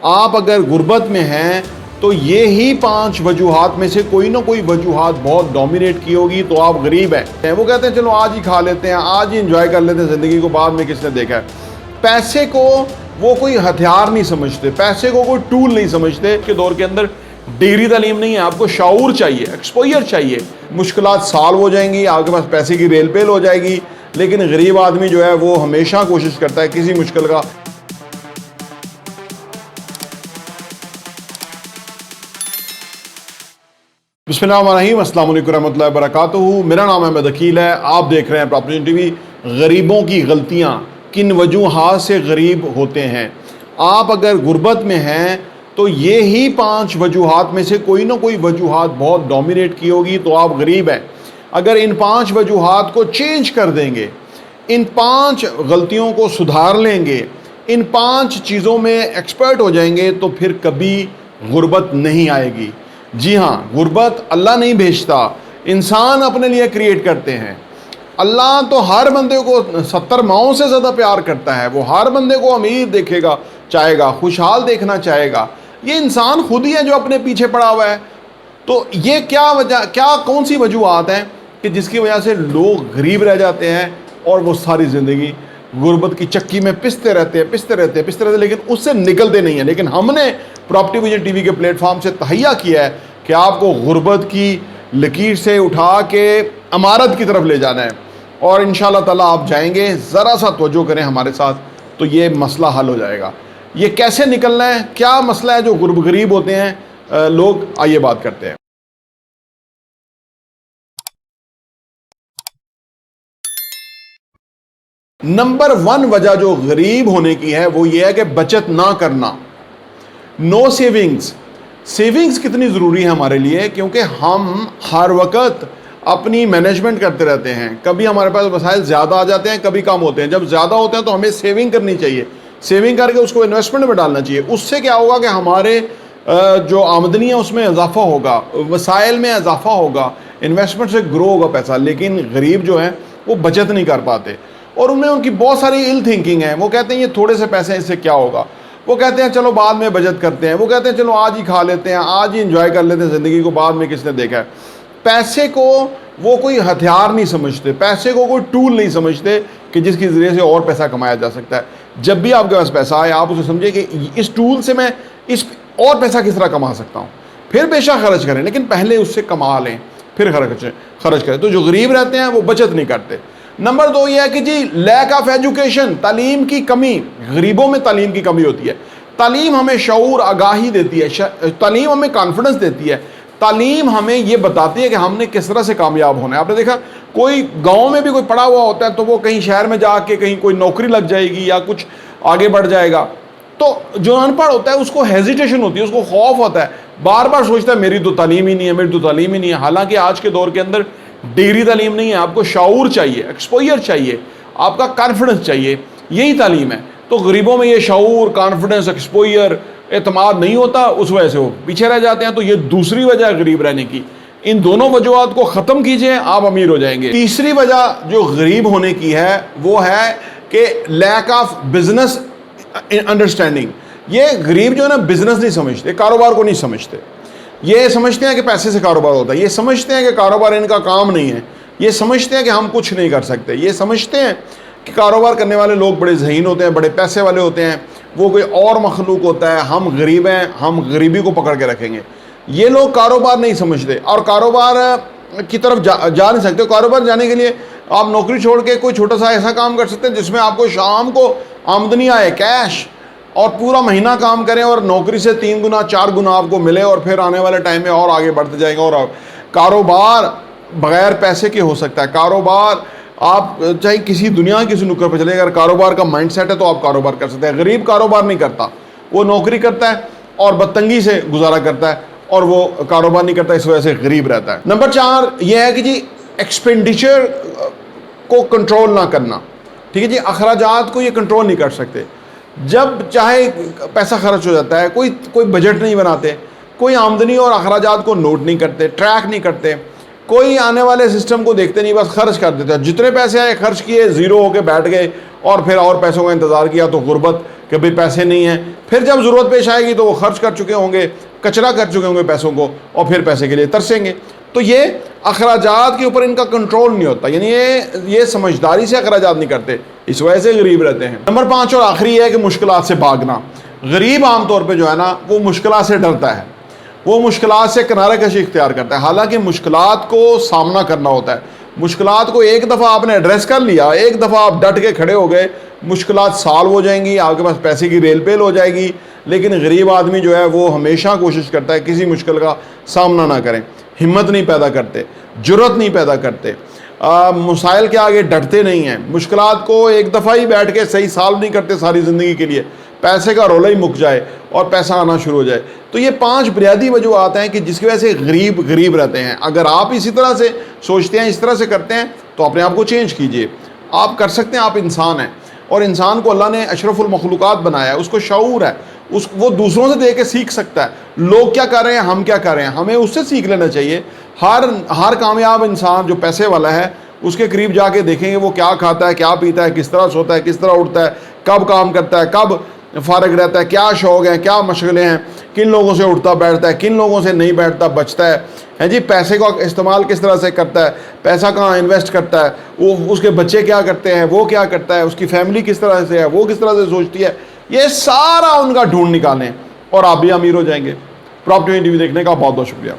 आप अगर गुर्बत में हैं तो ये ही 5 वजूहात में से कोई ना कोई वजूहात बहुत डोमिनेट की होगी, तो आप गरीब हैं। वो कहते हैं चलो आज ही खा लेते हैं, आज ही इंजॉय कर लेते हैं ज़िंदगी को, बाद में किसने देखा है। पैसे को वो कोई हथियार नहीं समझते, पैसे को कोई टूल नहीं समझते। के दौर के अंदर डिग्री तालीम नहीं है, आपको शाऊर चाहिए, एक्सपोजर चाहिए। मुश्किलात सॉल्व हो जाएंगी, आपके पास पैसे की रेल पेल हो जाएगी। लेकिन गरीब आदमी जो है वो हमेशा कोशिश करता है किसी मुश्किल का बिस्मिल्लाहिर्रहमानिर्रहीम, अस्सलाम वालेकुम रहमतुल्लाहि व बरकातुहू। मेरा नाम अहमद अकील है, आप देख रहे हैं प्रॉपर्टी टीवी। गरीबों की गलतियाँ, किन वजूहात से गरीब होते हैं। आप अगर गुर्बत में हैं तो ये ही 5 वजूहात में से कोई ना कोई वजूहात बहुत डोमिनेट की होगी, तो आप गरीब हैं। अगर इन 5 वजूहात को चेंज कर देंगे, इन 5 गलतियों को सुधार लेंगे, इन 5 चीज़ों में एक्सपर्ट हो जाएंगे, तो फिर कभी गुर्बत नहीं आएगी। जी हाँ, गुर्बत अल्लाह नहीं भेजता, इंसान अपने लिए क्रिएट करते हैं। अल्लाह तो हर बंदे को 70 माओं से ज़्यादा प्यार करता है। वो हर बंदे को अमीर देखेगा, चाहेगा, खुशहाल देखना चाहेगा। ये इंसान खुद ही है जो अपने पीछे पड़ा हुआ है। तो ये कौन सी वजूहत हैं कि जिसकी वजह से लोग गरीब रह जाते हैं और वो सारी ज़िंदगी गुर्बत की चक्की में पिसते रहते, लेकिन उससे निकलते नहीं हैं। लेकिन हमने प्रॉपर्टी विजन टीवी के प्लेटफॉर्म से तहैया किया है कि आपको गुर्बत की लकीर से उठा के अमारत की तरफ ले जाना है, और इंशाअल्लाह ताला आप जाएंगे। ज़रा सा तवज्जो करें हमारे साथ, तो ये मसला हल हो जाएगा। ये कैसे निकलना है, क्या मसला है जो गरीब होते हैं लोग, आइए बात करते हैं। नंबर 1 वजह जो गरीब होने की है वो ये है कि बचत ना करना, नो सेविंग्स। सेविंग्स कितनी ज़रूरी है हमारे लिए, क्योंकि हम हर वक्त अपनी मैनेजमेंट करते रहते हैं। कभी हमारे पास वसाइल ज़्यादा आ जाते हैं, कभी कम होते हैं। जब ज़्यादा होते हैं तो हमें सेविंग करनी चाहिए, सेविंग करके उसको इन्वेस्टमेंट में डालना चाहिए। उससे क्या होगा कि हमारे जो आमदनी है उसमें इजाफा होगा, वसाइल में इजाफा होगा, इन्वेस्टमेंट से ग्रो होगा पैसा। लेकिन गरीब जो है वो बचत नहीं कर पाते, और उन्हें उनकी बहुत सारी इल थिंकिंग है। वो कहते हैं ये थोड़े से पैसे हैं, इससे क्या होगा। वो कहते हैं चलो बाद में बचत करते हैं, वो कहते हैं चलो आज ही खा लेते हैं, आज ही इंजॉय कर लेते हैं ज़िंदगी को, बाद में किसने देखा है। पैसे को वो कोई हथियार नहीं समझते, पैसे को कोई टूल नहीं समझते कि जिसके ज़रिए से और पैसा कमाया जा सकता है। जब भी आपके पास पैसा आए, आप उसे समझिए कि इस टूल से मैं इस और पैसा किस तरह कमा सकता हूँ। फिर बेशक खर्च करें, लेकिन पहले उससे कमा लें, फिर खर्च करें। तो जो गरीब रहते हैं वो बचत नहीं करते। नंबर 2 ये है कि जी लैक ऑफ एजुकेशन, तालीम की कमी। गरीबों में तालीम की कमी होती है। तालीम हमें शऊर, आगाही देती है, तालीम हमें कॉन्फिडेंस देती है, तालीम हमें ये बताती है कि हमने किस तरह से कामयाब होना है। आपने देखा कोई गांव में भी कोई पढ़ा हुआ होता है तो वो कहीं शहर में जाके कहीं कोई नौकरी लग जाएगी या कुछ आगे बढ़ जाएगा। तो जो अनपढ़ होता है उसको हेजिटेशन होती है, उसको खौफ होता है, बार बार सोचता है मेरी तो तालीम ही नहीं है, मेरी तो तालीम ही नहीं है। हालांकि आज के दौर के अंदर डिग्री तालीम नहीं है, आपको शाऊर चाहिए, एक्सपोजर चाहिए, आपका कॉन्फिडेंस चाहिए, यही तालीम है। तो गरीबों में ये शाऊर, कॉन्फिडेंस, एक्सपोजर, एतमाद नहीं होता, उस वजह से वो पीछे रह जाते हैं। तो ये दूसरी वजह है गरीब रहने की। इन दोनों वजूहात को ख़त्म कीजिए, आप अमीर हो जाएंगे। तीसरी वजह जो गरीब होने की है वो है कि लैक ऑफ बिजनेस अंडरस्टैंडिंग। ये गरीब जो है ना, बिजनेस नहीं समझते, कारोबार को नहीं समझते। ये समझते हैं कि पैसे से कारोबार होता है, ये समझते हैं कि कारोबार इनका काम नहीं है, ये समझते हैं कि हम कुछ नहीं कर सकते, ये समझते हैं कि कारोबार करने वाले लोग बड़े ज़हीन होते हैं, बड़े पैसे वाले होते हैं, वो कोई और मखलूक होता है, हम गरीब हैं, हम गरीबी को पकड़ के रखेंगे। ये लोग कारोबार नहीं समझते और कारोबार की तरफ जा नहीं सकते। कारोबार जाने के लिए आप नौकरी छोड़ के कोई छोटा सा ऐसा काम कर सकते हैं जिसमें आपको शाम को आमदनी आए, कैश, और पूरा महीना काम करें और नौकरी से 3 गुना 4 गुना आपको मिले, और फिर आने वाले टाइम में और आगे बढ़ते जाएंगे। और कारोबार बगैर पैसे के हो सकता है। कारोबार आप चाहे किसी दुनिया किसी नुक्कड़ पर चले, अगर कारोबार का माइंडसेट है तो आप कारोबार कर सकते हैं। गरीब कारोबार नहीं करता, वो नौकरी करता है और बदतंगी से गुजारा करता है, और वो कारोबार नहीं करता, इस वजह से गरीब रहता है। नंबर 4 ये है कि जी एक्सपेंडिचर को कंट्रोल ना करना। ठीक है जी, अखराजात को ये कंट्रोल नहीं कर सकते। जब चाहे पैसा खर्च हो जाता है, कोई बजट नहीं बनाते, कोई आमदनी और अखराजात को नोट नहीं करते, ट्रैक नहीं करते, कोई आने वाले सिस्टम को देखते नहीं, बस खर्च कर देते हैं। जितने पैसे आए खर्च किए, ज़ीरो होके बैठ गए, और फिर और पैसों का इंतज़ार किया, तो गुर्बत कि भाई पैसे नहीं हैं, फिर जब ज़रूरत पेश आएगी तो वो खर्च कर चुके होंगे, कचरा कर चुके होंगे पैसों को, और फिर पैसे के लिए तरसेंगे। तो ये अखराजात के ऊपर इनका कंट्रोल नहीं होता, यानी ये समझदारी से अखराजात नहीं करते, इस वजह से गरीब रहते हैं। नंबर 5 और आखिरी है कि मुश्किलात से भागना। गरीब आमतौर पर जो है ना वो मुश्किलात से डरता है, वो मुश्किलात से किनारे कशी इख्तियार करता है। हालांकि मुश्किलात को सामना करना होता है, मुश्किलात को एक दफ़ा आपने एड्रेस कर लिया, एक दफ़ा आप डट के खड़े हो गए, मुश्किलात सॉल्व हो जाएंगी, आपके पास पैसे की रेल पेल हो जाएगी। लेकिन गरीब आदमी जो है वो हमेशा कोशिश करता है किसी मुश्किल का सामना ना करें, हिम्मत नहीं पैदा करते, जुर्रत नहीं पैदा करते, मसाइल के आगे डटते नहीं हैं, मुश्किलात को एक दफ़ा ही बैठ के सही सॉल्व नहीं करते सारी ज़िंदगी के लिए, पैसे का रोला ही मुक जाए और पैसा आना शुरू हो जाए। तो ये 5 बुनियादी वजूहात हैं कि जिसकी वजह से गरीब गरीब रहते हैं। अगर आप इसी तरह से सोचते हैं, इस तरह से करते हैं, तो अपने आप को चेंज कीजिए। आप कर सकते हैं, आप इंसान हैं, और इंसान को अल्लाह ने अशरफुल मखलूक़ात बनाया है, उसको शऊर है, वो दूसरों से देख के सीख सकता है, लोग क्या कर रहे हैं, हम क्या कर रहे हैं, हमें उससे सीख लेना चाहिए। हर कामयाब इंसान जो पैसे वाला है उसके करीब जाके देखेंगे वो क्या खाता है, क्या पीता है, किस तरह सोता है, किस तरह उठता है, कब काम करता है, कब फारग रहता है, क्या शौक़ हैं, क्या मशगलें हैं, किन लोगों से उठता बैठता है, किन लोगों से नहीं बैठता बचता है जी, पैसे का इस्तेमाल किस तरह से करता है, पैसा कहाँ इन्वेस्ट करता है, वो उसके बच्चे क्या करते हैं, वो क्या करता है, उसकी फैमिली किस तरह से है, वो किस तरह से सोचती है, ये सारा उनका ढूंढ निकालें और आप भी अमीर हो जाएंगे। प्रॉपर्टी टीवी देखने का बहुत बहुत शुक्रिया।